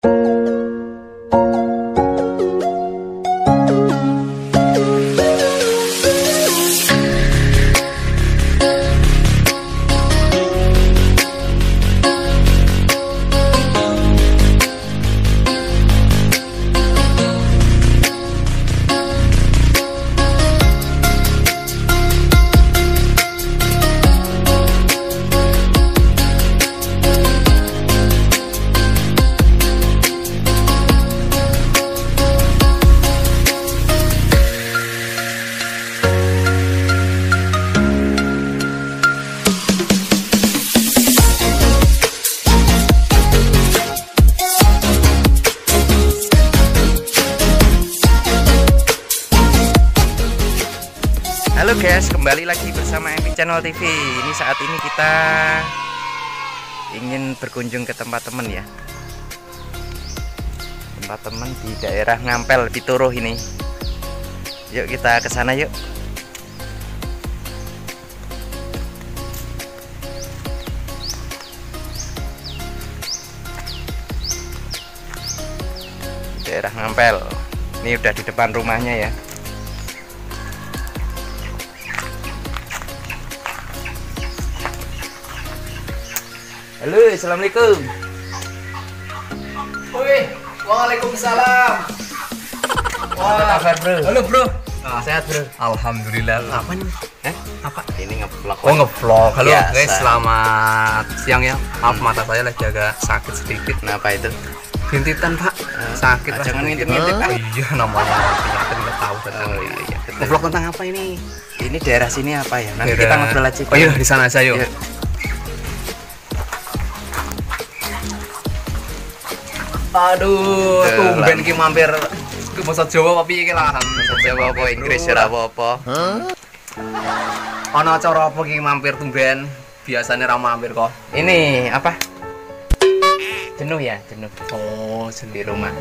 Halo guys, kembali lagi bersama MP Channel TV. Ini saat ini kita ingin berkunjung ke tempat teman ya. Tempat teman di daerah Ngampel, Pituruh ini. Yuk kita ke sana yuk. Daerah Ngampel. Ini udah di depan rumahnya ya. Halo, assalamualaikum. Woi, waalaikumsalam. Apa kabar bro? Halo bro. Oh, sehat bro. Alhamdulillah. Apa nih? Apa? Ini ngevlog. Oh ngevlog. Halo Biasa. guys, selamat siang ya. Maaf mata saya lagi agak sakit sedikit. Kenapa itu? Bintitan pak. Sakit lah. Jangan sedikit. ngintip-ngintip, ah. Iya namanya penyakit nggak tahu. Oh iya, betul. Ngevlog tentang apa ini? Ini daerah sini apa ya? Nanti Daerah- kita ngobrol aja. Oh iya di sana aja yuk. Iya. Aduh, Dalam. tumben ki mampir ke bahasa Jawa tapi iki lah. Jawa apa Inggris ya apa-apa. Ono acara apa ki mampir tumben? Biasanya ra mampir kok. Ini apa? Jenuh ya, jenuh Oh, di rumah.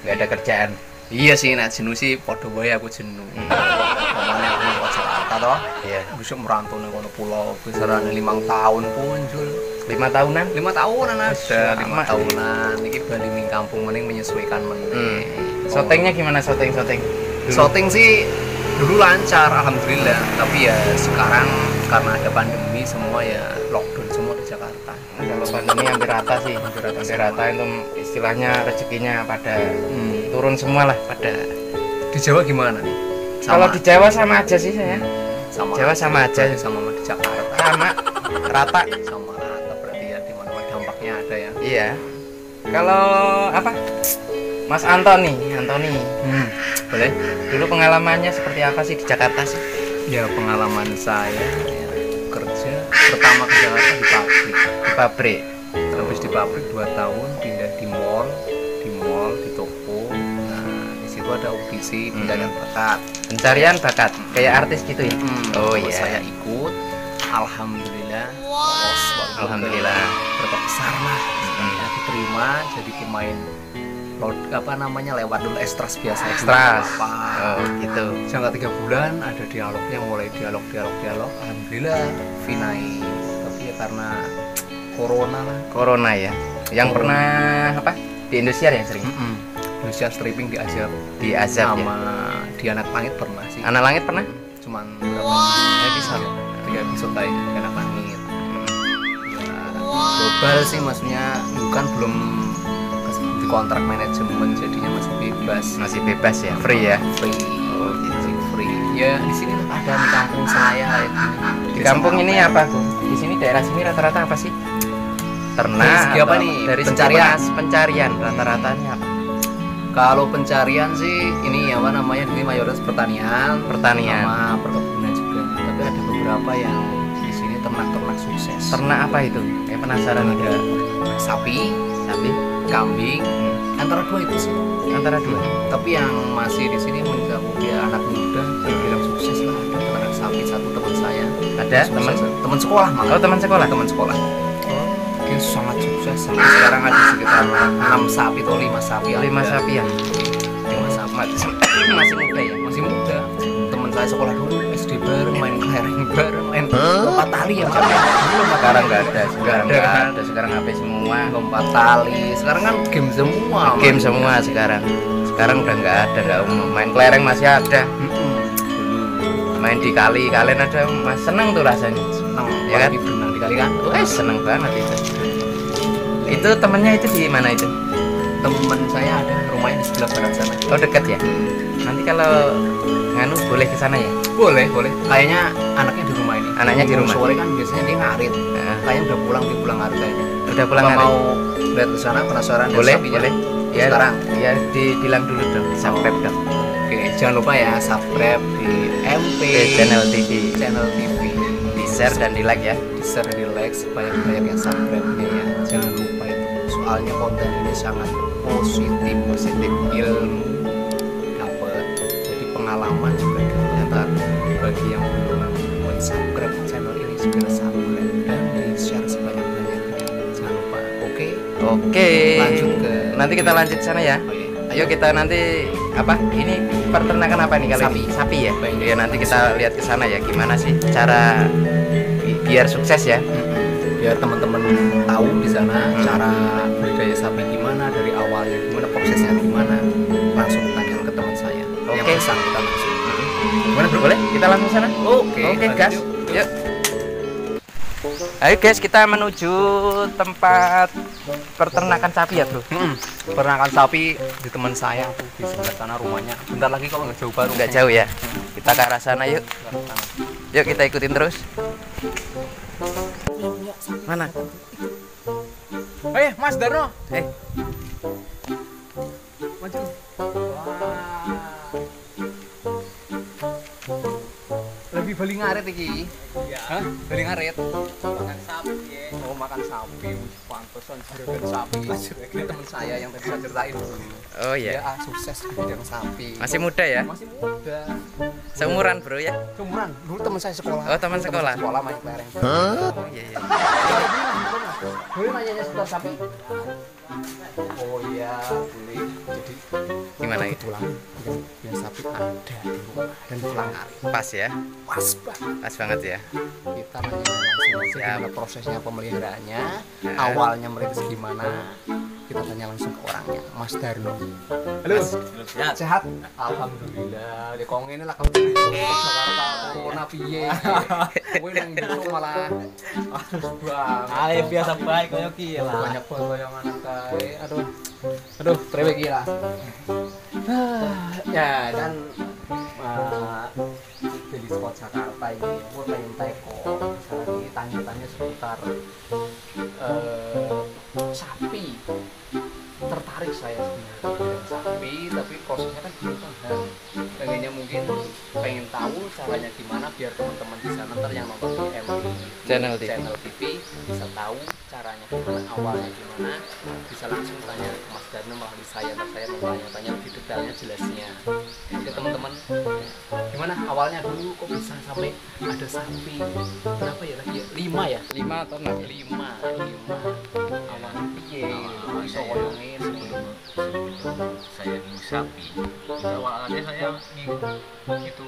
Nggak ada kerjaan. Iya sih, nek jenuh sih padha wae aku jenuh. Mamane aku nang Jakarta toh. Iya. Bisa merantau nang kono pulau besarane 5 tahun pun, Jul. 5 tahunan? 5 tahunan ada, Lama 5 tahunan. Iki bali ning kampung mending menyesuaikan meneh. Syutingnya gimana syuting? Syuting sih dulu lancar alhamdulillah, tapi ya sekarang karena ada pandemi semua ya lockdown semua di Jakarta. Kalau pandemi hampir rata sih. Hampir rata itu istilahnya rezekinya pada turun semua lah pada. Di Jawa gimana nih? Kalau di Jawa sama aja sih saya. sama Jawa sama aja. sama di Jakarta. Sama rata. Sama rata berarti ya, di mana dampaknya ada ya. Iya. Kalau apa? Mas Antoni. Boleh. Dulu pengalamannya seperti apa sih di Jakarta sih? Ya pengalaman saya ya, kerja pertama ke Jakarta di pabrik. Di pabrik. Habis di pabrik 2 tahun pindah di mall, di toko. Nah, di situ ada audisi pencarian bakat. Pencarian bakat kayak artis gitu ya. Oh iya. Saya ikut. Alhamdulillah. Lolos. Alhamdulillah. Berapa besar lah. Ya, diterima jadi pemain lewat dulu ekstras biasa. Ekstras. Apa. Oh gitu. Jangka 3 bulan ada dialognya, mulai dialog. Alhamdulillah finai. Tapi ya karena corona lah. Corona ya. Yang pernah apa? Di Indosiar yang sering. Indonesia stripping di Azab. Di Azab Sama ya. di Anak Langit pernah sih. Anak Langit pernah? Cuman berapa episode? 3 episode aja di Anak Langit. Ya, global sih maksudnya, bukan belum di kontrak manajemen, jadinya masih bebas. Masih bebas ya, free ya. Free. Oh gitu. Free. Ya di sini ada di kampung saya kayak gini. Di kampung ini apa, Bu? Di sini daerah sini rata-rata apa sih? Ternak. Dari segi apa atau nih? Dari Pencarian. pencarian rata-ratanya apa? Kalau pencarian sih ini apa namanya, ini mayoritas pertanian sama perkebunan juga. Tapi ada beberapa yang di sini ternak sukses. Ternak apa itu? Kayak penasaran Ada sapi, kambing, antara 2 itu sih. antara 2. Tapi yang masih di sini mencakup ya anak muda, terbilang sukses lah. Ada ternak sapi satu teman saya. Ada Teman sekolah malah. Oh, teman sekolah. Teman sekolah. Dia sangat sukses. Sampai sekarang ada sekitar 6 sapi atau 5 sapi. 5 sapian. 5 sapi. Masih muda ya. Masih muda. Teman saya sekolah dulu SD bareng, main kelereng bareng, main lompat tali ya macam Sekarang nggak ada, sekarang nggak ada, sekarang HP semua. lompat tali. Sekarang kan game semua. Game semua sekarang. Sekarang udah nggak ada, nggak umum. Main kelereng masih ada. Main di kali, kalian ada, mas seneng tuh rasanya. Seneng, Ya kan? berenang di kali kan. Seneng banget itu. Itu temennya itu di mana itu? Temen saya ada rumahnya di sebelah barat sana. Oh dekat ya. Nanti kalau nganu boleh ke sana ya? Boleh. Kayaknya anaknya di rumah ini. Anaknya di rumah. Sore kan biasanya dia ngarit. Kayaknya udah pulang ngarit kayaknya. Udah pulang Apa hari? mau lihat ke sana penasaran dengan Boleh, sapinya? boleh. Ya, Sekarang. ya dibilang dulu dong, subscribe dong. Oke, jangan lupa ya subscribe di MP Channel TV. channel TV. Di share dan di like ya. Di share dan di like supaya banyak yang subscribe-nya ya. Jangan lupa itu. Soalnya konten ini sangat positif ilmu dapat. Jadi pengalaman juga dapat. Bagi yang belum subscribe channel ini segera subscribe dan di share sebanyak-banyaknya. Jangan lupa. Oke. Oke. Lanjut ke Nanti kita lanjut sana ya. Oh, iya. Ayo kita nanti apa? Ini peternakan apa nih kali Sapi. ini? Sapi ya. Baik. Ya nanti kita lihat ke sana ya. Gimana sih cara biar sukses ya? Biar teman-teman tahu di sana cara budidaya sapi gimana, dari awalnya gimana, prosesnya gimana, langsung tanya ke teman saya yang Oke. bersangkutan langsung. Gimana bro? Boleh? Kita langsung sana? Oke, Oke lanjut guys. yuk. Yuk. Ayo guys, kita menuju tempat peternakan sapi ya bro. Peternakan sapi di teman saya tuh di sebelah sana rumahnya. Bentar lagi kalau nggak jauh baru. Nggak jauh ya. Kita ke arah sana yuk. Yuk kita ikutin terus. Mana? Mas Darno. Eh, Maju. Lebih beli ngarit iki. Hah? Beli ngarit. Makan sapi ya. Oh, makan sapi. Pantesan juragan sapi. Ini teman saya yang tadi saya ceritain. oh Dia ya. sukses di bidang sapi. Masih muda ya? Masih muda. Seumuran bro ya? Seumuran. Dulu teman saya sekolah. Oh, teman sekolah. Sekolah main kelereng. Oh iya iya. Boleh nanya seputar sapi? Oh iya, boleh. Jadi Gimana itu? kebetulan yang sapi ada di rumah dan pulang hari. Pas ya? Pas banget. Pas banget ya? Kita nanya langsung aja Siap. gimana prosesnya pemeliharaannya, Nah. awalnya merintis gimana. Kita tanya langsung ke orangnya, Mas Darno. Halo. Sehat? Alhamdulillah. Di kong ini lah kalau di Jakarta corona piye. Kowe nang itu malah harus banget. biasa baik koyo ki lah. Banyak bayangan kae. Aduh, trewe iki lah. Ya kan jadi spot Jakarta ini gue pengen teko misalnya tanya-tanya seputar sapi. Tertarik saya sebenarnya dengan sapi, tapi prosesnya kan belum paham. Pengennya mungkin pengen tahu caranya gimana biar teman-teman di sana ntar yang nonton di MD Channel TV. channel TV bisa tahu caranya gimana, awalnya gimana, bisa langsung tanya ke Mas Darno melalui saya, ntar saya mau tanya lebih detailnya jelasnya. Oke teman-teman, gimana awalnya dulu kok bisa sampai ada sapi berapa ya lagi ya? 5 ya? 5 atau 6? 5 awalnya piye bisa koyonge sebelum Saya dulu sapi. Itu awalnya saya gitu.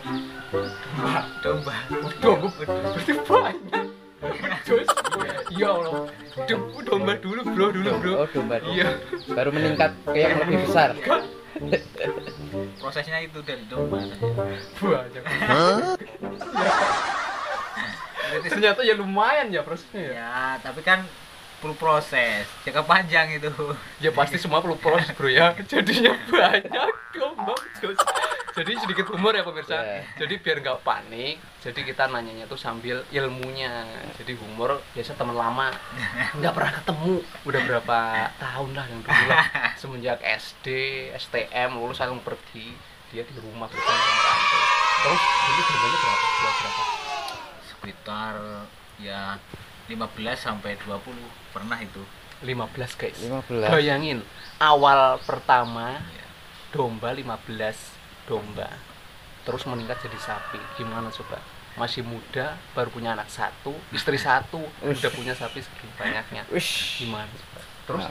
Domba. domba berarti banyak. Terus ya Allah, domba dulu bro. Oh domba. Iya. Baru meningkat ke yang lebih besar. Prosesnya itu dari domba saja. Banyak. Ternyata ya lumayan ya prosesnya ya. Ya, tapi kan perlu proses, jangka panjang itu. Ya pasti semua perlu proses bro ya. Jadinya banyak domba. Jadi sedikit humor ya pemirsa. Yeah. Jadi biar nggak panik, jadi kita nanyanya tuh sambil ilmunya. Jadi humor biasa teman lama nggak pernah ketemu. Udah berapa tahun lah yang dulu lah. Semenjak SD, STM lulus langsung pergi. Dia di rumah terus kantor. Terus dulu dombanya berapa? Sekitar ya 15 sampai 20 pernah itu. 15 guys. 15. Bayangin awal pertama domba 15 domba terus meningkat jadi sapi. Gimana coba? Masih muda, baru punya anak 1, istri 1, udah punya sapi segitu banyaknya. Wish. Gimana coba? Terus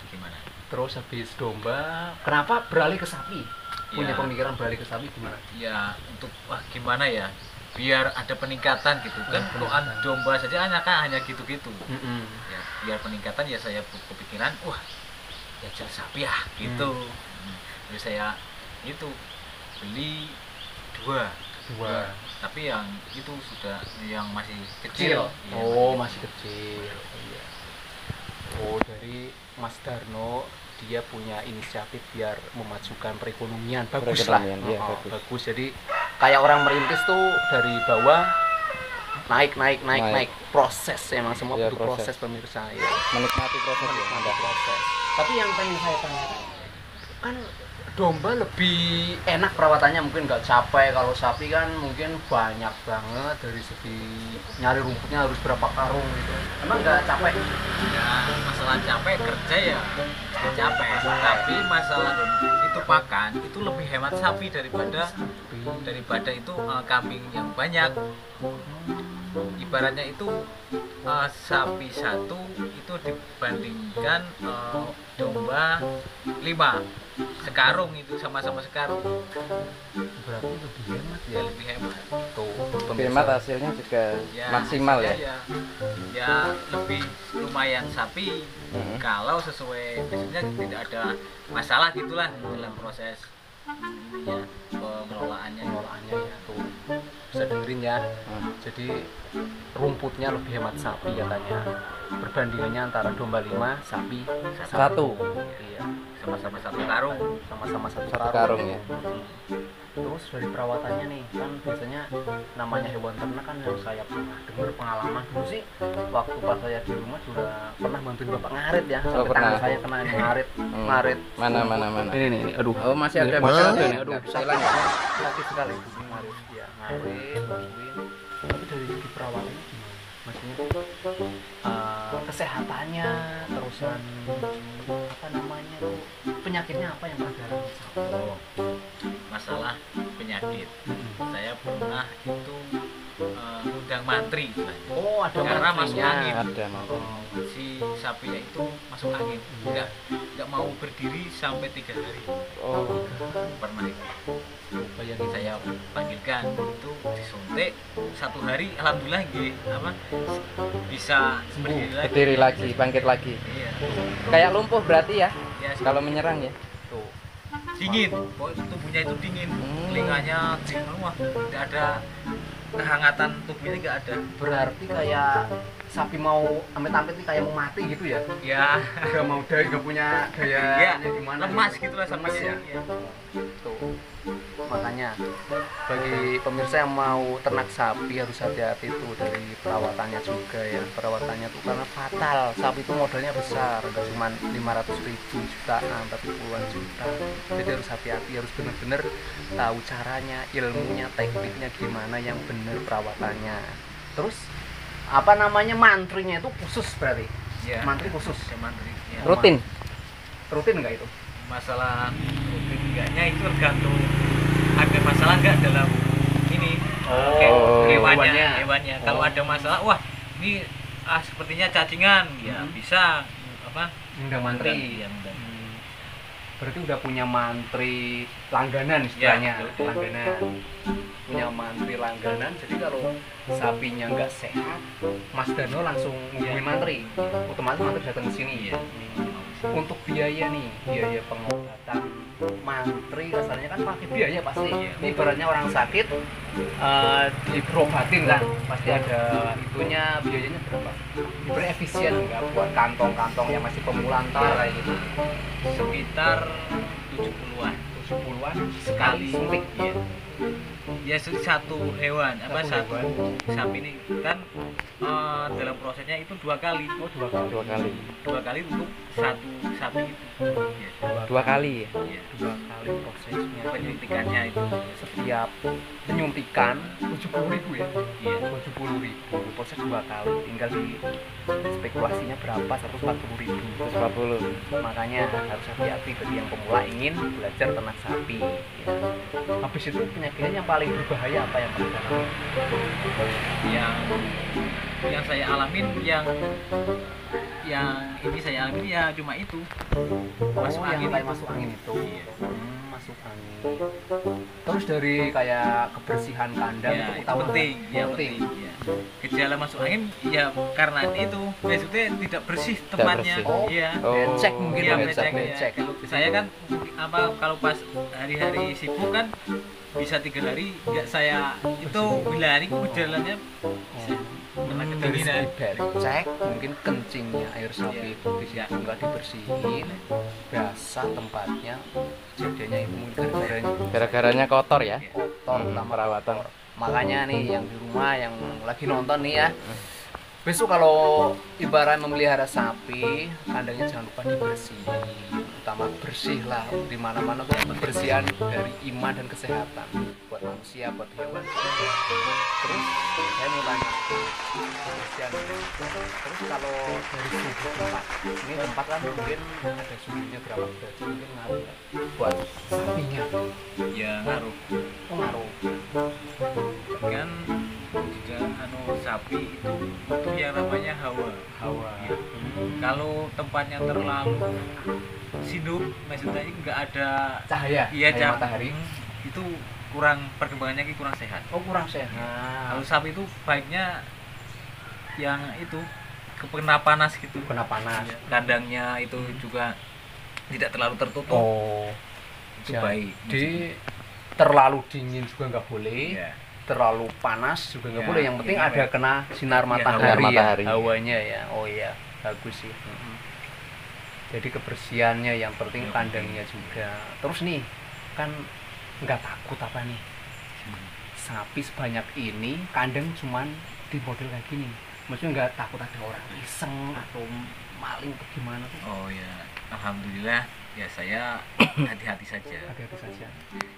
Gimana? terus habis domba, kenapa beralih ke sapi? punya pemikiran balik ke sapi gimana? Ya untuk gimana ya, biar ada peningkatan gitu kan. Kalau domba saja hanya gitu-gitu. Ya biar peningkatan ya saya kepikiran ya jual sapi ya gitu. Jadi saya itu beli dua, tapi yang itu sudah yang masih kecil. Ya, masih kecil. Iya. Dari Mas Darno, dia punya inisiatif biar memajukan perekonomian. Bagus lah. Bagus. Jadi kayak orang merintis tuh dari bawah naik. Proses, emang semua butuh proses pemirsa ya. Menikmati proses. Tapi yang pengen saya tanyakan, kan domba lebih enak perawatannya, mungkin nggak capek. Kalau sapi kan mungkin banyak banget, dari segi nyari rumputnya harus berapa karung gitu. Emang nggak capek? Ya masalah capek kerja ya capek, tapi masalah itu pakan itu lebih hemat sapi daripada itu kambing yang banyak. Ibaratnya itu sapi satu itu dibandingkan domba 5 sekarung, itu sama-sama sekarung, Berarti lebih hemat ya. lebih hemat. Tuh, Lebih hemat, hasilnya juga maksimal ya. Ya lebih lumayan sapi kalau sesuai biasanya tidak ada masalah gitulah dalam proses ininya pengelolaannya ya. Tuh bisa dengerin ya. Jadi rumputnya lebih hemat sapi katanya. Perbandingannya antara domba 5, sapi 1. Iya. Sama-sama satu karung. Sama-sama satu Karung ya. Terus dari perawatannya nih, kan biasanya namanya hewan ternak kan yang saya pernah dengar pengalaman dulu sih, waktu pas saya di rumah juga pernah bantuin bapak ngarit ya. Sampai tangan saya kena ngarit. Mana. Ini, aduh. Oh, masih ada. Masih ada nih, aduh. Sakit sekali. Ngarit, ya, ngarit, bantuin. Tapi dari segi perawatannya gimana? Maksudnya kesehatannya, terusan penyakitnya apa yang berdarah? Masalah penyakit, saya pernah itu undang mantri. Ada karena mantrinya. masuk angin. Ada mau. Si sapinya itu masuk angin, nggak mau berdiri sampai 3 hari. Pernah itu. Bayangin, saya panggilkan itu disuntik 1 hari, alhamdulillah bisa Berdiri lagi, bangkit lagi. Iya. Kayak lumpuh berarti ya. Ya, Kalau menyerang ya. Tuh. dingin, tubuhnya itu dingin, telinganya dingin, tidak ada kehangatan tubuhnya, nggak ada. Berarti kayak sapi mau amit-amit nih, kayak mau mati gitu ya? Ya, Gak mau daya, gak punya daya ya gimana? lemas gitulah lemas ya. ya. Tuh. Makanya bagi pemirsa yang mau ternak sapi harus hati-hati tuh dari perawatannya juga ya. Perawatannya tuh karena fatal. Sapi itu modalnya besar, gak cuma 500.000 jutaan, tapi puluhan juta. Jadi harus hati-hati, harus bener-bener tahu caranya, ilmunya, tekniknya gimana yang bener perawatannya. Terus apa namanya, mantrinya itu khusus berarti? Ya, Mantri khusus. ya, mantri. Ya. Rutin nggak itu? Masalah rutin enggaknya itu tergantung ada masalah nggak dalam ini hewannya. Kalau ada masalah, wah ini sepertinya cacingan, ya bisa Undang mantri. Ya, Berarti udah punya mantri langganan istilahnya. Ya, langganan. Punya mantri langganan. Jadi kalau sapinya nggak sehat, Mas Dano langsung ngubungin mantri. Otomatis mantri datang ke sini. Iya. Untuk biaya nih, biaya pengobatan mantri asalnya kan pakai biaya pasti. Ini ibaratnya orang sakit diobatin kan, pasti ada itunya, biayanya berapa? Berefisien nggak buat kantong-kantong yang masih pemula kayak gitu? Sekitar 70-an sekali suntik. Ya satu hewan satu sapi ini kan dalam prosesnya itu 2 kali. Dua kali Untuk satu sapi itu. Ya, 2 kali ya. 2 kali prosesnya. Penyuntikannya itu. Setiap penyuntikan 70.000 ya. Iya. 70.000. Proses 2 kali. Tinggal di spekulasinya berapa? 140.000. 140. Makanya harus hati-hati bagi yang pemula ingin belajar ternak sapi ya. Habis itu penyakitnya yang paling berbahaya apa yang pernah alami? Yang saya alamin yang yang ini saya alami ya cuma itu. Masuk yang angin kayak itu. masuk angin itu. Iya. Masuk angin. Terus dari kayak kebersihan kandang Ya, itu itu utama penting, ya penting. penting. Ya. Gejala masuk angin ya karena itu maksudnya tidak bersih tempatnya. bersih. Oh. Iya. Oh. Becek mungkin Iya, Pak. becek, Becek. ya. Saya kan apa kalau pas hari-hari sibuk kan bisa 3 hari nggak saya itu bilari gejalanya kena Dari kedinginan. segi becek mungkin kencingnya air sapi Iya. itu di situ nggak dibersihin, basah tempatnya, jadinya itu mungkin Gara-garanya kotor ya. kotor utama Perawatan. makanya nih yang di rumah yang lagi nonton nih ya, besok kalau ibarat memelihara sapi kandangnya jangan lupa dibersihin, utama bersih lah di mana-mana tuh kebersihan dari iman dan kesehatan buat manusia, buat hewan. Terus saya mau tanya kebersihan, terus kalau dari suhu tempat, ini tempat kan mungkin ada suhunya berapa derajat, mungkin ngaruh nggak buat sapinya? Ya ngaruh. Oh ngaruh. Kan juga sapi itu yang namanya hawa. Ya. Kalau tempatnya terlalu sidup, maksudnya nggak ada Cahaya, iya cahaya jam matahari. itu kurang perkembangannya kurang sehat. Oh kurang sehat. Kalau sapi itu baiknya yang itu kena panas gitu. Kena panas. Kandangnya itu juga tidak terlalu tertutup. Oh, Itu baik. jadi terlalu dingin juga nggak boleh, Iya. terlalu panas juga nggak Ya, boleh. Yang penting ini ada baik. kena sinar Iya, matahari, sinar matahari. ya, hawanya ya. Oh iya, bagus sih. Jadi kebersihannya yang penting, Ya, kandangnya juga. Terus nih, kan nggak takut apa nih? Sapi sebanyak ini, kandang cuman di model kayak gini. Maksudnya nggak takut ada orang iseng atau maling atau gimana tuh? Oh ya, alhamdulillah ya saya hati-hati saja. Hati-hati saja.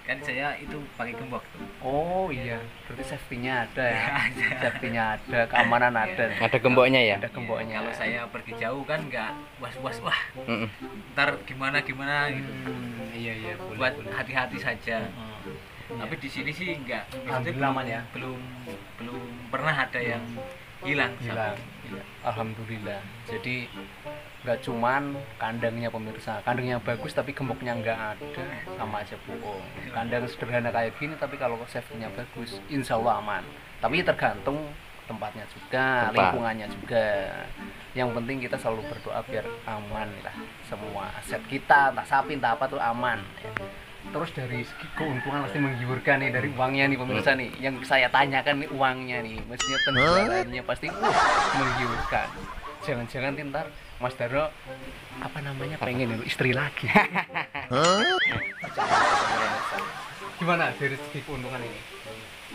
Kan saya itu pakai gembok tuh. Oh iya, berarti safety-nya ada ya. Ada. Safety-nya ada, keamanan ada. Ada gemboknya ya. Ada gemboknya. Kalau saya pergi jauh kan nggak was-was wah Mm-mm. ntar gimana gitu. Iya iya, boleh. Buat boleh. hati-hati saja. Hmm. Tapi di sini sih nggak. Maksudnya Alhamdulillah aman ya. belum pernah ada yang hilang. Hilang. Iya. Alhamdulillah. Jadi nggak cuman kandangnya pemirsa, kandangnya bagus tapi gemboknya nggak ada, sama aja bohong. Kandang sederhana kayak gini tapi kalau safety-nya bagus, insya Allah aman. Tapi tergantung tempatnya juga, Tempat. lingkungannya juga. Yang penting kita selalu berdoa biar aman lah semua aset kita, entah sapi entah apa tuh aman. Ya. Terus dari segi keuntungan pasti menggiurkan nih dari uangnya nih pemirsa nih. Yang saya tanyakan nih uangnya nih, maksudnya penjualannya pasti menggiurkan. Jangan-jangan ntar Mas Daro apa namanya pengen istri lagi. Gimana dari segi keuntungan ini?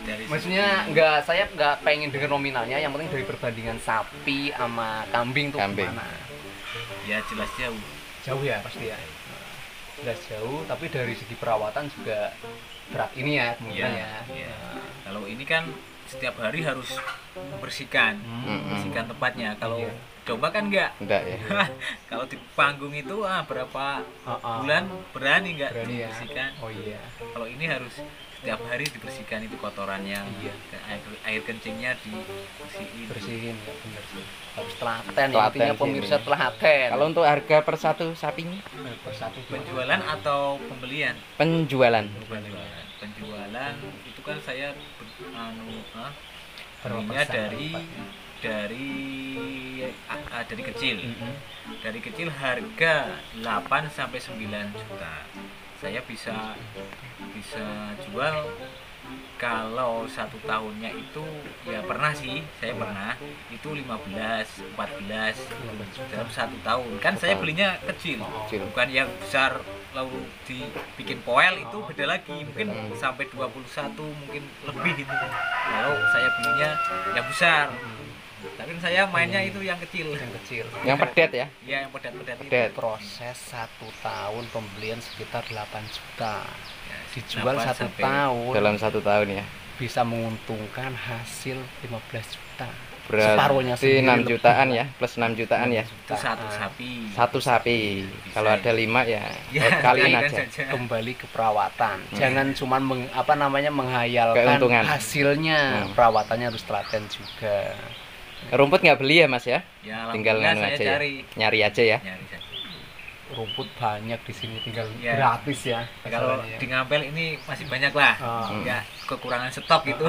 Dari Maksudnya saya nggak pengen dengar nominalnya, yang penting dari perbandingan sapi sama kambing tuh Kambing. gimana? ya jelas jauh. Jauh ya pasti ya. Jelas jauh, tapi dari segi perawatan juga berat ini ya kemungkinan ya. Iya. Kalau ini kan setiap hari harus membersihkan, membersihkan tempatnya. Kalau Iya. coba kan enggak. Enggak ya. Kalau di panggung itu berapa bulan berani enggak Berani ya. dibersihkan. Oh iya. Kalau ini harus setiap hari dibersihkan itu kotorannya. Iya. Air kencingnya dibersihin. Bersihin ya bener sih. Harus telaten ya, Telaten intinya sih pemirsa ini. telaten. Kalau untuk harga per satu sapinya persatu Penjualan atau pembelian? penjualan. Penjualan itu kan saya Berapa belinya persen dari kecil. Dari kecil harga 8 sampai 9 juta. Saya bisa jual kalau 1 tahunnya itu ya pernah sih saya pernah itu 15 14 dalam 1 tahun kan saya belinya kecil Kecil. bukan yang besar lalu dibikin poel itu beda lagi mungkin sampai 21 mungkin lebih itu kalau saya belinya yang besar tapi saya mainnya itu yang kecil yang kecil. Yang pedet ya. ya yang pedat-pedat itu Pedet. Proses 1 tahun pembelian sekitar 8 juta. Ya, Dijual 8 1 sampai- tahun Dalam 1 tahun ya. bisa menguntungkan hasil 15 juta. Berarti sendiri 6 lebih. jutaan ya, plus 6 jutaan ya. itu satu sapi Satu sapi. Bisa Kalau ada 5 ya, ya, kaliin kalian aja. saja. Kembali ke perawatan. Jangan cuman menghayalkan Keuntungan. hasilnya. Perawatannya harus telaten juga. Rumput nggak beli ya Mas ya? Ya Tinggal alhamdulillah nganu saya aja ya. cari. Nyari aja ya. Nyari saja. Rumput banyak di sini, tinggal Ya. gratis ya. Kalau masalahnya ya. di Ngampel ini masih banyak lah. Ya kekurangan stok gitu.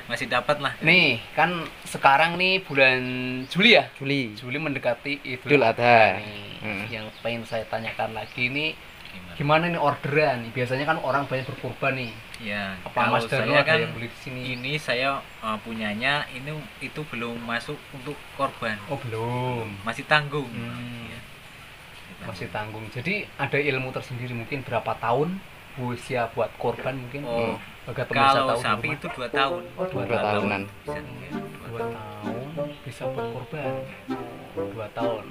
Masih dapat lah. Nih kan sekarang nih bulan Juli ya. Juli Mendekati Idul Adha. nih. Yang pengen saya tanyakan lagi nih, gimana nih orderan? Biasanya kan orang banyak berkurban nih. Ya, Apa kalau Mas Darno saya ada kan yang beli di sini? ini saya punyanya itu belum masuk untuk korban. Oh belum. Masih tanggung. Hmm. Ya. Masih tanggung. Jadi ada ilmu tersendiri, mungkin berapa tahun usia buat korban mungkin? Oh, Agar pemirsa kalau tahu di sapi rumah. itu 2 tahun. Oh, 2 2 tahunan. Bisa, ya, 2 tahun bisa buat korban. 2 tahun.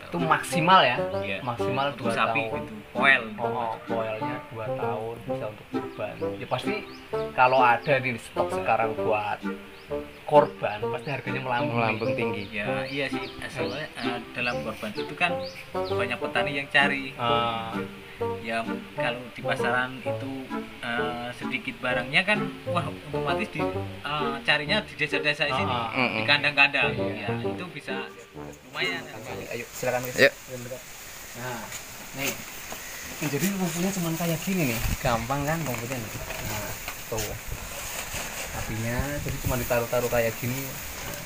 Itu maksimal ya? Iya. Maksimal 2 Untuk sapi tahun. itu poel. Oh, poelnya 2 tahun bisa untuk korban. Ya pasti kalau ada di stok sekarang buat korban pasti harganya Melambung nih. tinggi. Ya iya sih, soalnya dalam korban itu kan banyak petani yang cari. Ah, Ya kalau di pasaran itu sedikit barangnya kan, wah otomatis carinya di desa-desa sini, di kandang-kandang. Iya. Ya itu bisa lumayan. ayo silakan guys. Yuk. Nah, nih. Jadi rumputnya cuma kayak gini nih. Gampang kan rumputnya nih. Nah, tuh. Apinya jadi cuma ditaruh-taruh kayak gini. Nah,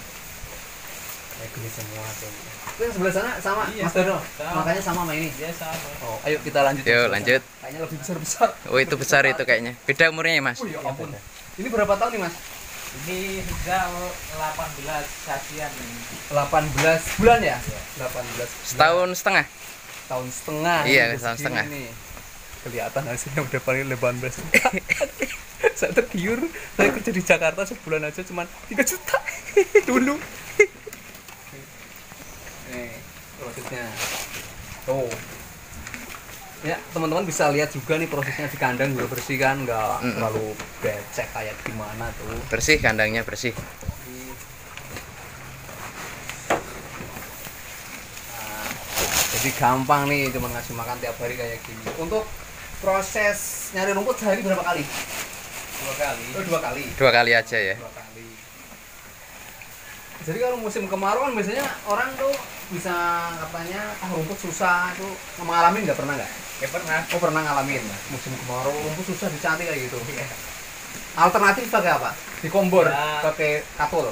kayak gini semua tuh. Itu yang sebelah sana sama Iya, Mas Darno. sama. Makanya sama ini. Ya sama. Oh, ayo kita lanjut. Yuk, lanjut. Kayaknya lebih besar-besar. Oh itu besar itu kayaknya. Beda umurnya ya Mas? Oh ya ampun. Ini berapa tahun nih Mas? Ini sudah 18 sajian ini. 18 bulan ya? 18 bulan. Setahun setengah. Tahun setengah. Iya, Ini setahun segini setengah. nih. Kelihatan hasilnya udah paling 18 juta. Saya tergiur, saya kerja di Jakarta sebulan aja cuma 3 juta dulu. Nih, prosesnya. Tuh. Ya, teman-teman bisa lihat juga nih prosesnya di kandang juga bersih kan, nggak terlalu becek kayak gimana tuh. Bersih kandangnya bersih. Nah, jadi gampang nih cuma ngasih makan tiap hari kayak gini. Untuk proses nyari rumput sehari berapa kali? 2 kali. Oh, 2 kali. 2 kali aja ya. 2 kali. Jadi kalau musim kemarau kan biasanya orang tuh bisa katanya rumput susah tuh, ngalamin nggak pernah nggak? Ya pernah. Oh pernah ngalamin musim kemarau rumput susah dicari kayak gitu. Alternatif pakai apa? Dikombor, Ya. pakai katul.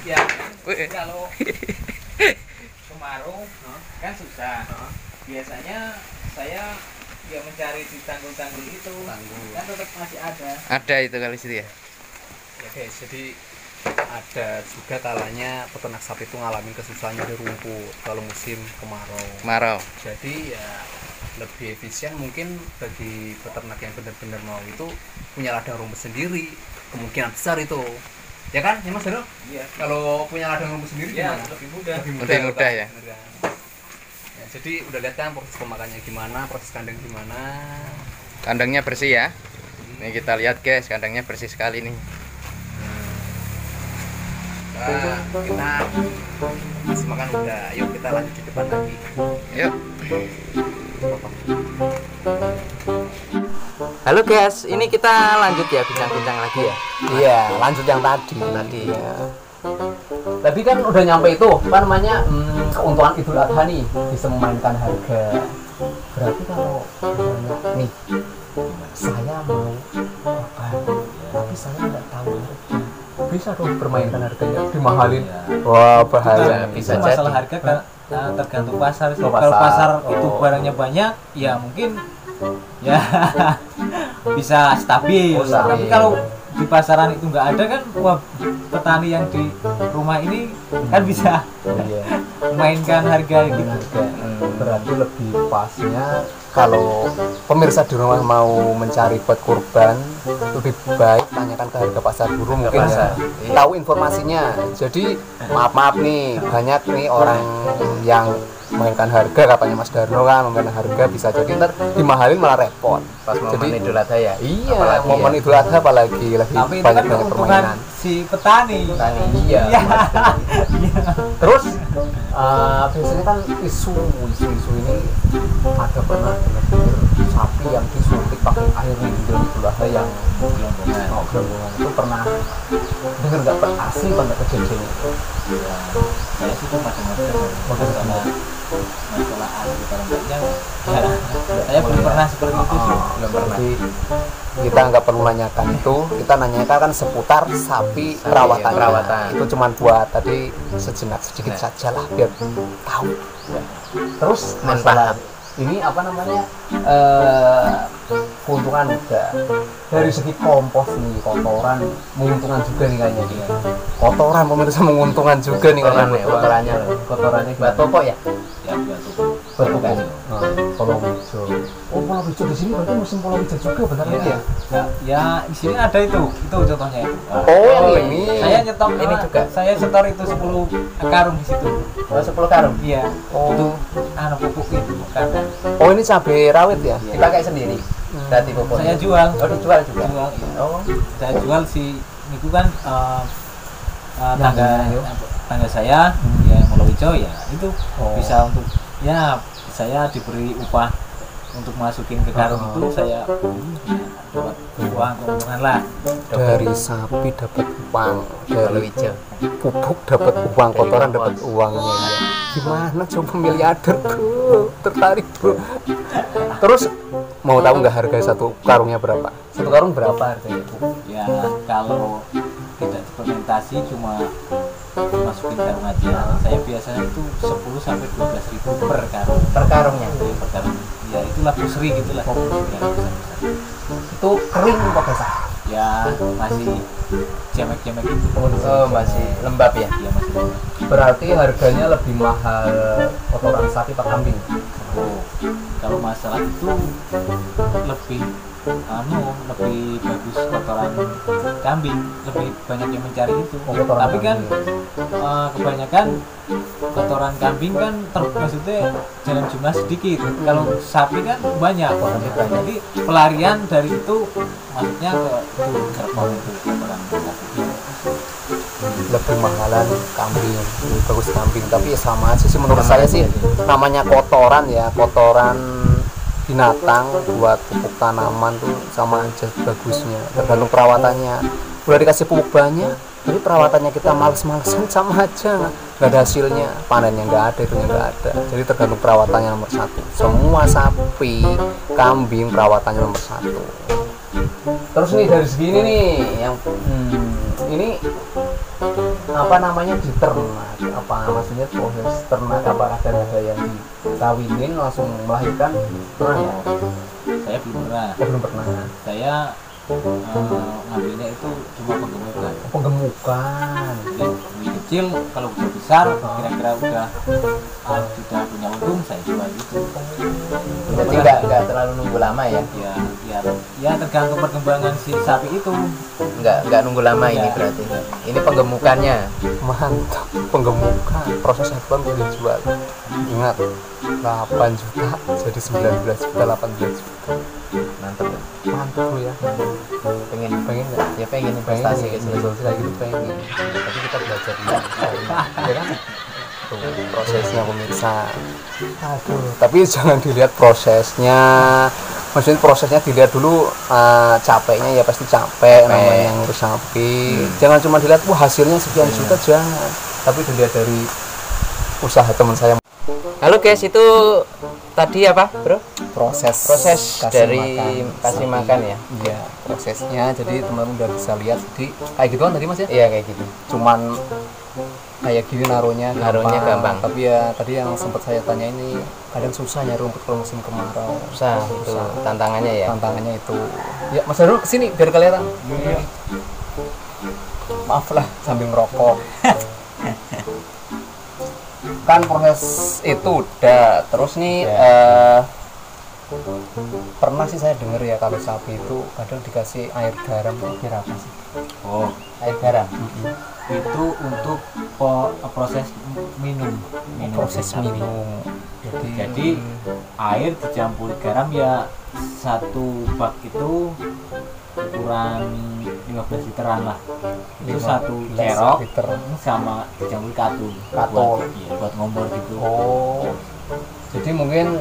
Ya, Wih. kalau kemarau kan susah. Biasanya saya ya mencari di tanggul-tanggul itu. Tanggul. Kan tetap masih ada. Ada itu kali situ ya. Ya guys, jadi ada juga kalanya peternak sapi itu ngalamin kesusahan nyari rumput kalau musim kemarau. Kemarau. Jadi ya lebih efisien mungkin bagi peternak yang benar-benar mau itu punya ladang rumput sendiri, kemungkinan besar itu ya kan ya Mas Darno? Iya. Kalau punya ladang rumput sendiri Ya, gimana? lebih mudah. Lebih mudah ya? bener kan? Ya, jadi udah lihat kan proses pemakannya gimana, proses kandang gimana. Kandangnya bersih ya. Nih kita lihat guys, kandangnya bersih sekali nih. Nah, kita kasih makan udah, yuk kita lanjut di depan lagi. Yuk. Halo guys, ini kita lanjut ya bincang-bincang lagi ya. Iya, lanjut yang tadi ya. Tadi kan udah nyampe itu, apa namanya, keuntungan Idul Adha nih, bisa memainkan harga. Berarti kalau misalnya nih, saya mau korban, tapi saya nggak tahu harga, bisa dong permainkan harganya, dimahalin. Wah, bahaya. Bisa Masalah jadi. harga kan tergantung pasar sih. Oh, Kalau pasar. pasar itu Oh. barangnya banyak, ya mungkin ya bisa stabil. Oh, stabil. Tapi kalau di pasaran itu nggak ada kan, wah petani yang di rumah ini kan bisa Iya. mainkan harga gitu. Berarti lebih pasnya kalau pemirsa di rumah mau mencari buat kurban, lebih baik tanyakan ke harga pasar dulu, mungkin pasar, ya. Tahu informasinya. Jadi maaf nih, banyak nih orang yang memainkan harga, katanya Mas Darno kan memainkan harga, bisa jadi ntar dimahalin malah repot. Pas momen Jadi Idul Adha ya. iya, Apalagi momen ya. Idul Adha apalagi lagi Tapi itu kan banyak keuntungan permainan. si petani. Iya. Iya. Terus biasanya kan isu ini ada pernah benar-benar sapi yang disuntik pakai air yang belah yang gelembungan itu pernah dengar nggak asli pada kejadian itu? Ya, saya sih tuh macam-macam karena masalah air barangnya ya, saya belum pernah seperti itu sih, belum pernah. Jadi, kita nggak perlu nanyakan itu, kita nanyakan kan seputar sapi perawatan. Itu cuma buat tadi sejenak sedikit saja lah biar tahu. Terus masalah ini apa namanya keuntungan juga dari segi kompos nih, kotoran menguntungkan juga nih kayaknya dia. Kotoran pemirsa menguntungkan juga nih kotorannya kotorannya buat popok ya. ya buat tubuh. Betul kan? Pulau hijau. Oh, pulau hijau di sini berarti musim pulau hijau juga benar ya? Ya di sini ada itu contohnya itu. Oh, ini. Saya nyetok ini juga. Saya setor itu 10 karung di situ. Oh, 10 karung. Iya. Oh. Itu pupuk itu bukan. Oh, ini cabai rawit ya? Iya. Dipakai sendiri. Berarti popok. Saya jual. Oh, dijual juga. Jual, iya. Oh, Saya jual si itu kan tangga saya ya Pulau Hijau ya itu bisa untuk ya saya diberi upah untuk masukin ke karung itu saya dapat uang keuntungan lah. Dari sapi dapat uang, dari hijau. pupuk dapat uang, kotoran dapat uangnya ya. Gimana coba miliarder bro, tertarik bro. Terus mau tahu nggak harga satu karungnya berapa? Satu karung berapa harganya? Ya kalau tidak fermentasi cuma masukin karung aja, saya biasanya itu 10 sampai 12 ribu per karung. Per karungnya. Ya, per karung. Ya itulah pusri gitulah. Itu kering apa basah? Ya masih jemek-jemek itu. Oh, masih lembab ya. Ya masih lembab. Berarti harganya lebih mahal kotoran sapi atau kambing? Oh, kalau masalah itu lebih lebih bagus kotoran kambing, lebih banyak yang mencari itu. Tapi kan kebanyakan kotoran kambing kan maksudnya dalam jumlah sedikit. Kalau sapi kan banyak, jadi pelarian dari itu maksudnya ke itu gerbong itu kotoran sapi. Lebih mahalan kambing, lebih bagus kambing, tapi ya sama aja sih menurut saya sih. Namanya kotoran ya, kotoran binatang buat pupuk tanaman tuh sama aja bagusnya, tergantung perawatannya. Udah dikasih pupuk banyak tapi perawatannya kita males-malesan sama aja, nggak ada hasilnya, panennya nggak ada, itunya nggak ada. Jadi tergantung perawatannya nomor satu. Semua sapi, kambing perawatannya nomor satu. Terus nih dari segini nih yang ini apa namanya di ternak, apa maksudnya proses ternak, apa ada yang dikawinin langsung melahirkan pernah ya? Saya belum pernah. Belum pernah. Saya ngambilnya itu cuma penggemukan. Penggemukan. Jadi kecil, kalau udah besar kira-kira udah punya untung saya jual gitu. Jadi nggak terlalu nunggu lama ya? Ya tergantung perkembangan si sapi itu. Nggak nunggu lama ini berarti. Ini penggemukannya. Mantap, penggemukan. Prosesnya belum dijual. Ingat, 8 juta jadi 19 juta, 18 juta. Mantap. Mantap lu ya. Pengen nggak? Ya pengen investasi kayak gitu. Kayak gitu pengen. Tapi kita belajar dulu. Ya kan? Tuh, prosesnya pemirsa. Aduh, tapi jangan dilihat prosesnya. Maksudnya prosesnya dilihat dulu, capeknya ya pasti capek namanya ngurus sapi. Jangan cuma dilihat wah hasilnya sekian juta, jangan. Tapi dilihat dari usaha teman saya. Halo guys, itu tadi apa bro? Proses dari kasih makan ya? Iya, prosesnya. Jadi teman-teman udah bisa lihat. Jadi kayak gitu kan tadi mas ya? Iya kayak gitu. Cuman kayak gini naruhnya gampang. Tapi ya tadi yang sempat saya tanya ini kadang susah nyari rumput kalau musim kemarau. Susah. Itu tantangannya ya? Tantangannya itu. Ya mas Darul kesini biar kelihatan. Iya. Maaf lah sambil ngerokok. Kan proses itu udah. Terus nih pernah sih saya dengar ya kalau sapi itu kadang dikasih air garam. Kira apa sih? Oh, air garam. Itu untuk proses minum. Proses minum. Jadi air dicampur garam ya, satu bak itu ukuran 5 15 literan lah. Itu 15 satu cerok liter. sama dicampur katul. Katul. Buat ngompol gitu. Oh, jadi mungkin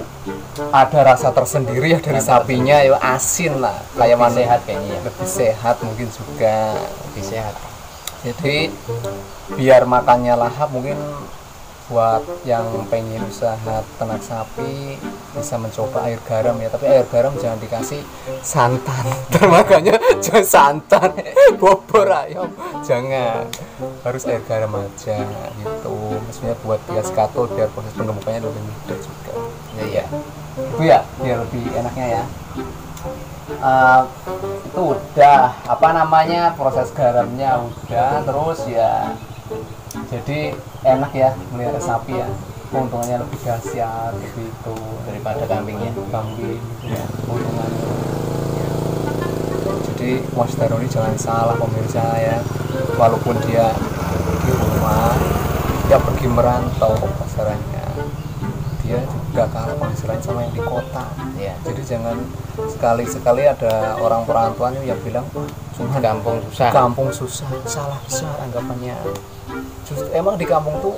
ada rasa tersendiri ya dari sapinya, ya asin lah, kayak Lebih mana sehat kayaknya ya. lebih sehat mungkin juga. Lebih sehat. Jadi biar makannya lahap, mungkin buat yang pengen usaha ternak sapi bisa mencoba air garam ya, tapi air garam jangan dikasih santan. Makanya jangan santan, bobor ayam jangan, harus air garam aja gitu. Maksudnya buat biar skato, biar proses penggemukannya lebih mudah juga. Iya. Itu ya biar lebih enaknya ya. Itu udah apa namanya, proses garamnya udah, terus ya jadi enak ya melihara sapi ya, keuntungannya lebih dahsyat begitu Daripada kambingnya. kambing gitu ya keuntungannya. Jadi Mas Daroni jangan salah pemirsa ya, walaupun dia di rumah, dia pergi merantau pasarannya, dia juga kalah penghasilan sama yang di kota. Iya. Jadi jangan sekali-sekali ada orang perantauannya yang bilang cuma Kampung susah. kampung susah, salah besar anggapannya. Justru emang di kampung tuh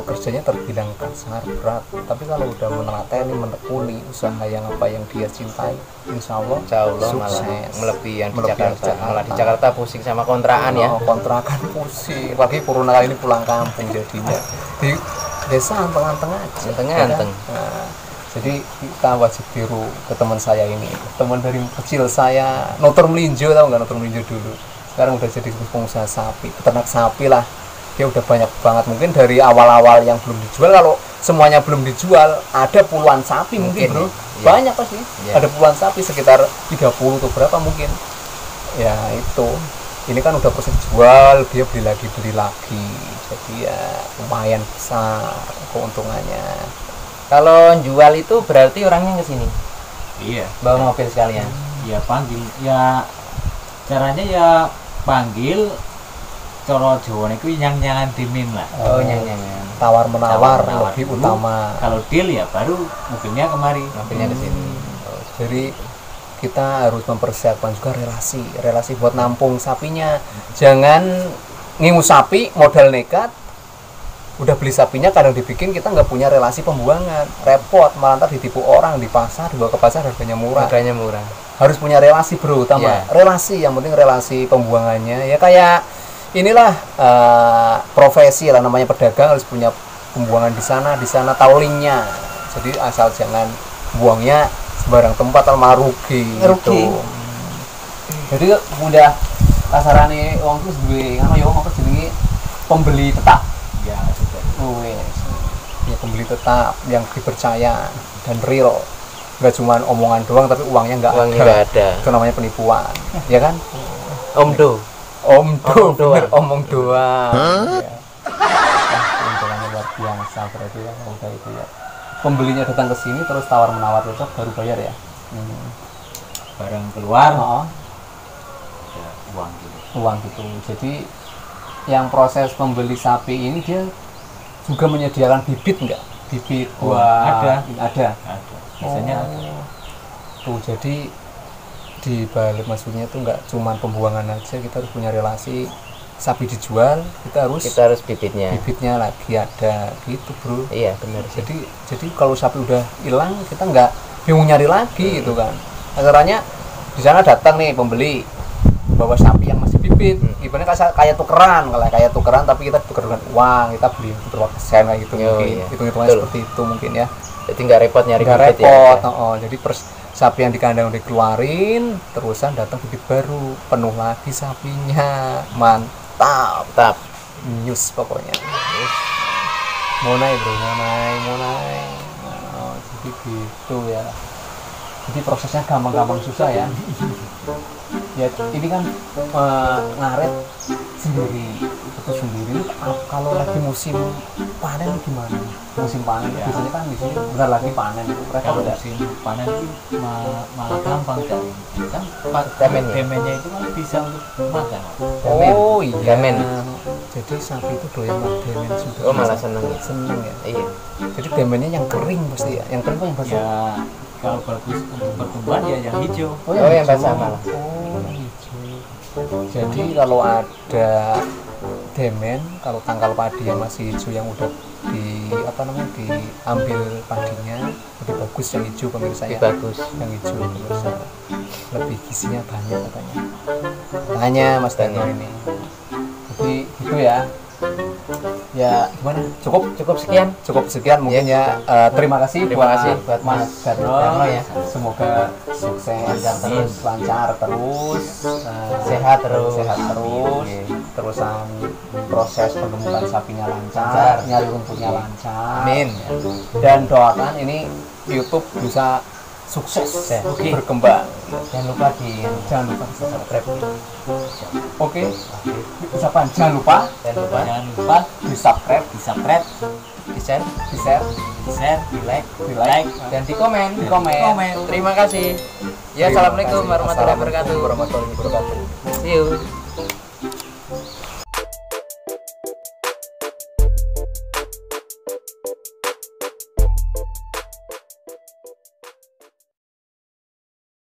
kerjanya terbilang kasar, berat, tapi kalau udah menelateni, menekuni usaha yang apa yang dia cintai, insya Allah Malah sukses. melebihi yang di Melebihi Jakarta. Jakarta. Malah di Jakarta pusing sama kontrakan ya. Oh, kontrakan pusing, apalagi corona kali ini pulang kampung jadinya di desa anteng-anteng aja. Anteng-anteng. Nah, jadi kita wajib tiru ke teman saya ini, teman dari kecil saya, Notor Melinjo, tahu nggak Notor Melinjo dulu, sekarang udah jadi pengusaha sapi, peternak sapi lah. Dia udah banyak banget, mungkin dari awal-awal yang belum dijual, kalau semuanya belum dijual ada puluhan sapi mungkin bro. Iya. Banyak pasti. Iya. Ada puluhan sapi, sekitar 30 atau berapa mungkin ya. Itu ini kan udah proses jual, dia beli lagi, jadi ya lumayan besar keuntungannya. Kalau jual itu berarti orangnya ke sini. Iya. Bawa mobil sekalian. Ya panggil, ya caranya ya panggil. Coro Jawa niku nyang-nyangan dimin lah. Oh, nyanyangan. Tawar-menawar Tawar-menawar lebih dulu. utama. Kalau deal ya baru mobilnya kemari. Mobilnya ke sini. Jadi kita harus mempersiapkan juga relasi buat nampung sapinya. Jangan ngingu sapi modal nekat, udah beli sapinya kadang dibikin kita nggak punya relasi pembuangan, repot, malah ntar ditipu orang di pasar, dibawa ke pasar harganya murah. Harganya murah. Harus punya relasi bro, utama Iya. relasi, yang penting relasi pembuangannya ya. Kayak inilah profesi lah, namanya pedagang harus punya pembuangan di sana tahu linknya. Jadi asal jangan buangnya sembarang tempat, malah rugi. Rugi. Gitu. Jadi udah kasarane wong terus duwe ngono ya, apa jenenge, pembeli tetap. Ya sudah. Wes. Ya pembeli tetap yang dipercaya dan real. Nggak cuma omongan doang tapi uangnya nggak Uangnya nggak ada. Itu namanya penipuan, ya kan? Omdo. Omong Omong doang. omong doang. Ya. Keuntungannya luar biasa berarti ya, udah itu ya. Pembelinya datang ke sini terus tawar menawar cocok baru bayar ya. Barang keluar Oh, ya uang gitu. uang gitu. Jadi yang proses pembeli sapi ini dia juga menyediakan bibit nggak? Bibit Oh, buat ada. Ada. Ada. Biasanya ada. Tuh jadi di balik maksudnya tuh nggak cuma pembuangan aja, kita harus punya relasi. Sapi dijual, kita harus bibitnya. bibitnya lagi ada gitu bro. Iya, benar sih. Jadi kalau sapi udah hilang, kita nggak bingung nyari lagi gitu kan. Acaranya di sana datang nih pembeli bawa sapi yang masih bibit, ibaratnya kayak tukeran, tapi kita tuker dengan uang, kita beli berapa persen kayak gitu. Oh, mungkin iya. hitung-hitungannya Betul. seperti itu mungkin ya. Jadi nggak repot nyari Nggak bibit repot. ya. Jadi sapi yang di kandang udah dikeluarin, terusan datang bibit baru, penuh lagi sapinya, mantap. Tetap. News pokoknya. Mau naik bro, mau naik. Oh, jadi gitu ya. Jadi prosesnya gampang-gampang susah ya. Ya ini kan ngaret sendiri, itu sendiri. Kalau lagi musim panen gimana? Musim panen Ya. biasanya kan di sini bentar lagi panen itu mereka Kalau udah musim panen itu malah gampang cari. Kan Demennya. demennya itu kan bisa untuk makan. oh iya. Demen. Jadi sapi itu doyan demen juga. Oh, malah seneng ya. Seneng ya. Iya. Jadi demennya yang kering pasti ya. Yang kering apa yang basah? Ya kalau bagus untuk pertumbuhan ya yang hijau. Oh, yang basah malah. Oh, yang hijau. Jadi kalau ada demen, kalau tangkal padi yang masih hijau yang udah diambil padinya lebih bagus yang hijau pemirsa ya. bagus. Yang hijau pemirsa. Lebih gizinya banyak katanya. Tanya Mas Daniel ini. Jadi gitu ya. Ya gimana? Cukup sekian. Mungkin ya. Terima kasih buat Mas Darno ya. Semoga sukses lancar terus, Sehat terus. Terusan proses pengemukan sapinya lancar, nyari rumputnya lancar. Amin. Dan doakan ini YouTube bisa sukses, berkembang. Jangan lupa subscribe. Oke. Ucapan jangan lupa di subscribe, di share, di like, dan di komen. Terima kasih. Ya, Terima assalamualaikum kasih. warahmatullahi wabarakatuh. Warahmatullahi wabarakatuh. See you.